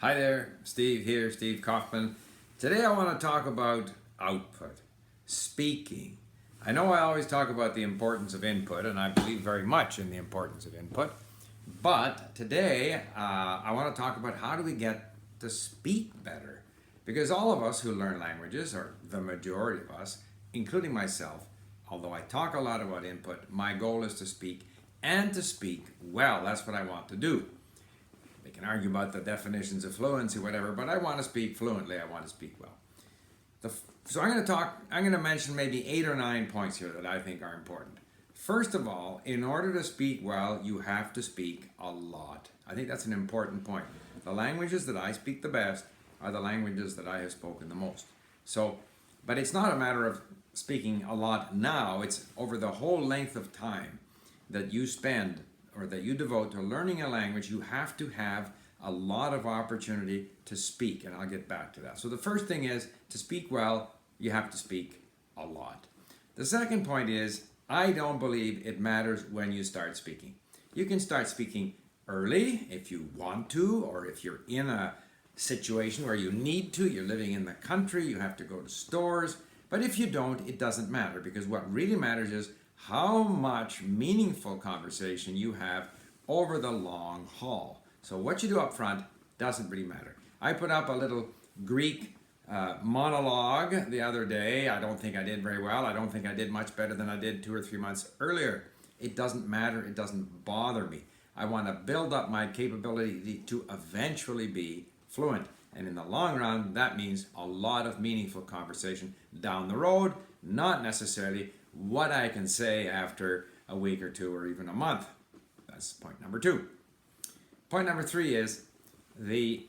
Hi there, Steve here, Steve Kaufman. Today I want to talk about output, speaking. I know I always talk about the importance of input, and I believe very much in the importance of input, but today I want to talk about how do we get to speak better. Because all of us who learn languages, or the majority of us, including myself, although I talk a lot about input, my goal is to speak and to speak well. That's what I want to do. They can argue about the definitions of fluency, whatever, but I want to speak fluently. I want to speak well. So I'm going to mention maybe 8 or 9 points here that I think are important. First of all, in order to speak well, you have to speak a lot. I think that's an important point. The languages that I speak the best are the languages that I have spoken the most. But it's not a matter of speaking a lot now. It's over the whole length of time that you spend or that you devote to learning a language. You have to have a lot of opportunity to speak, and I'll get back to that. So the first thing is, to speak well, you have to speak a lot. The second point is, I don't believe it matters when you start speaking. You can start speaking early if you want to, or if you're in a situation where you need to, you're living in the country, you have to go to stores. But if you don't, it doesn't matter, because what really matters is how much meaningful conversation you have over the long haul. So what you do up front doesn't really matter. I put up a little Greek monologue the other day. I don't think I did very well. I don't think I did much better than I did 2 or 3 months earlier. It doesn't matter. It doesn't bother me. I want to build up my capability to eventually be fluent. And in the long run, that means a lot of meaningful conversation down the road, not necessarily what I can say after a week or 2 or even a month. That's point number 2. Point number 3 is the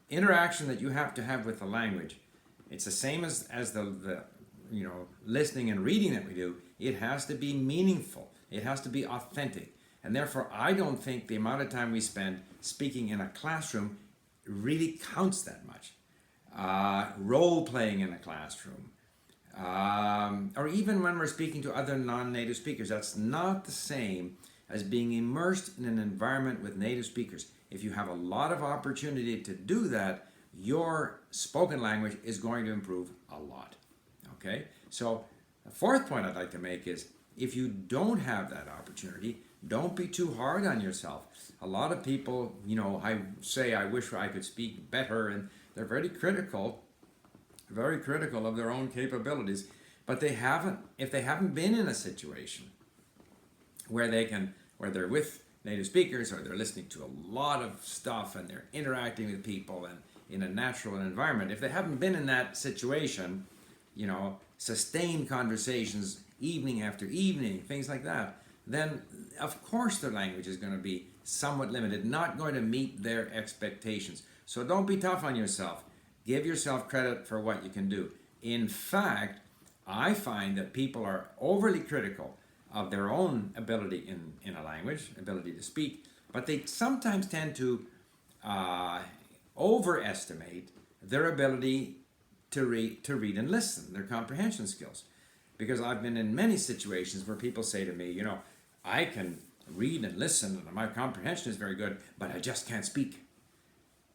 interaction that you have to have with the language. It's the same as the listening and reading that we do. It has to be meaningful. It has to be authentic. And therefore, I don't think the amount of time we spend speaking in a classroom really counts that much. Role playing in a classroom, or even when we're speaking to other non-native speakers, that's not the same as being immersed in an environment with native speakers. If you have a lot of opportunity to do that, your spoken language is going to improve a lot. Okay? So the fourth point I'd like to make is, if you don't have that opportunity, don't be too hard on yourself. A lot of people, I say, I wish I could speak better, and they're very critical of their own capabilities, but if they haven't been in a situation where they're with native speakers, or they're listening to a lot of stuff and they're interacting with people and in a natural environment, if they haven't been in that situation, sustained conversations evening after evening, things like that, then of course their language is going to be somewhat limited, not going to meet their expectations. So don't be tough on yourself. Give yourself credit for what you can do. In fact, I find that people are overly critical of their own ability in a language, ability to speak, but they sometimes tend to overestimate their ability to read and listen, their comprehension skills. Because I've been in many situations where people say to me, I can read and listen and my comprehension is very good, but I just can't speak.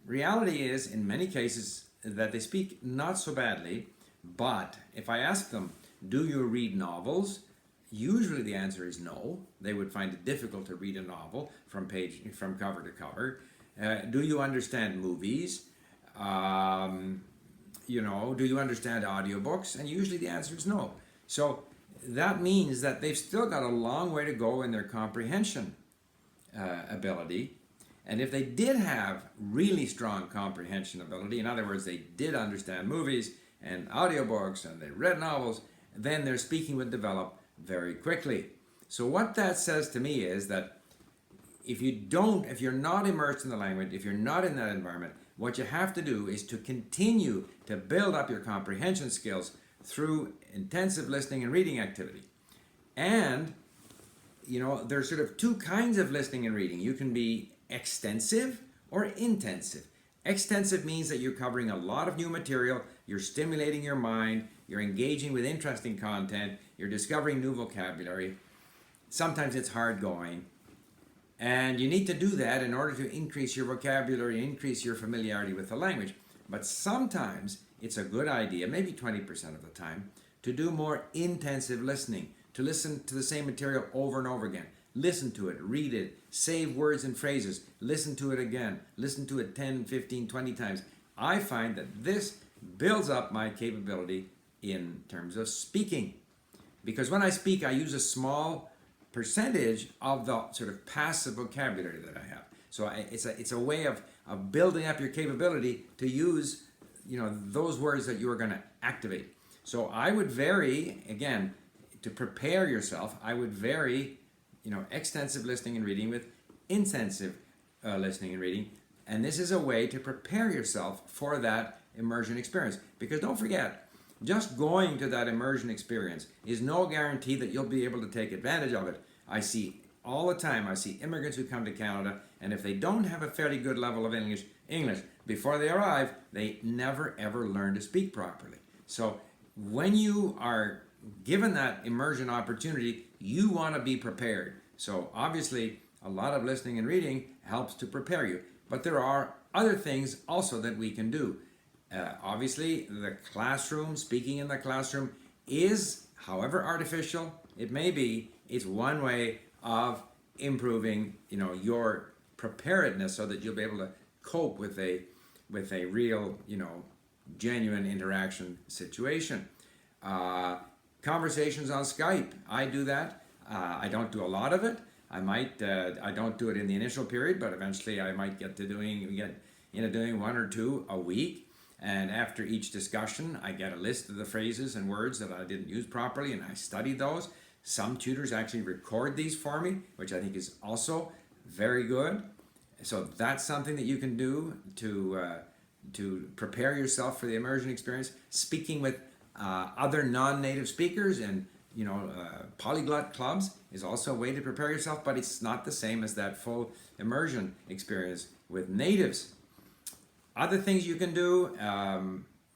Reality is, in many cases, that they speak not so badly, but if I ask them, do you read novels? Usually the answer is no. They would find it difficult to read a novel from cover to cover. Do you understand movies? Do you understand audiobooks? And usually the answer is no. So that means that they've still got a long way to go in their comprehension ability. And if they did have really strong comprehension ability, in other words, they did understand movies and audiobooks and they read novels, then their speaking would develop very quickly. So what that says to me is that if you're not immersed in the language, if you're not in that environment, what you have to do is to continue to build up your comprehension skills through intensive listening and reading activity. And, there's sort of 2 kinds of listening and reading. You can be extensive or intensive. Extensive means that you're covering a lot of new material, you're stimulating your mind, you're engaging with interesting content, you're discovering new vocabulary. Sometimes it's hard going. And you need to do that in order to increase your vocabulary, increase your familiarity with the language. But sometimes it's a good idea, maybe 20% of the time, to do more intensive listening, to listen to the same material over and over again. Listen to it, read it, save words and phrases, listen to it again, listen to it 10, 15, 20 times. I find that this builds up my capability in terms of speaking. Because when I speak, I use a small percentage of the sort of passive vocabulary that I have. So it's a way of building up your capability to use, those words that you are going to activate. So I would vary, again, to prepare yourself, I would vary, extensive listening and reading with intensive listening and reading. And this is a way to prepare yourself for that immersion experience. Because don't forget, just going to that immersion experience is no guarantee that you'll be able to take advantage of it. I see all the time, I see immigrants who come to Canada, and if they don't have a fairly good level of English before they arrive, they never ever learn to speak properly. So when you are given that immersion opportunity, you want to be prepared. So obviously, a lot of listening and reading helps to prepare you. But there are other things also that we can do. Obviously, the classroom, speaking in the classroom, is, however artificial it may be, it's one way of improving, your preparedness so that you'll be able to cope with a real, genuine interaction situation. Conversations on Skype, I do that. I don't do a lot of it. I don't do it in the initial period, but eventually I might get into doing one or two a week. And after each discussion, I get a list of the phrases and words that I didn't use properly, and I study those. Some tutors actually record these for me, which I think is also very good. So that's something that you can do to prepare yourself for the immersion experience. Speaking with other non-native speakers and polyglot clubs is also a way to prepare yourself, but it's not the same as that full immersion experience with natives. Other things you can do,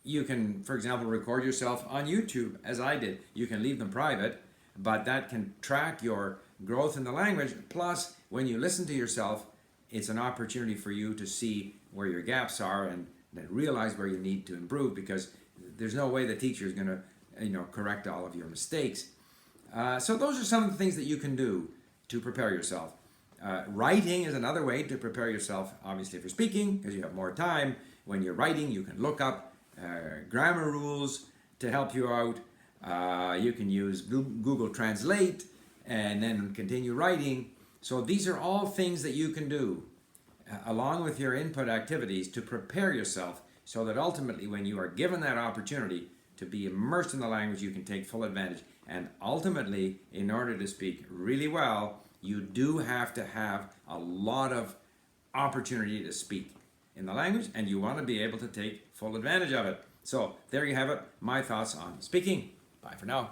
you can, for example, record yourself on YouTube, as I did. You can leave them private, but that can track your growth in the language. Plus, when you listen to yourself, it's an opportunity for you to see where your gaps are and realize where you need to improve, because there's no way the teacher is going to correct all of your mistakes. So those are some of the things that you can do to prepare yourself. Writing is another way to prepare yourself, obviously, for speaking, because you have more time. When you're writing, you can look up grammar rules to help you out. You can use Google Translate and then continue writing. So these are all things that you can do along with your input activities to prepare yourself so that ultimately when you are given that opportunity to be immersed in the language, you can take full advantage. And ultimately, in order to speak really well, you do have to have a lot of opportunity to speak in the language, and you want to be able to take full advantage of it. So there you have it, my thoughts on speaking. Bye for now.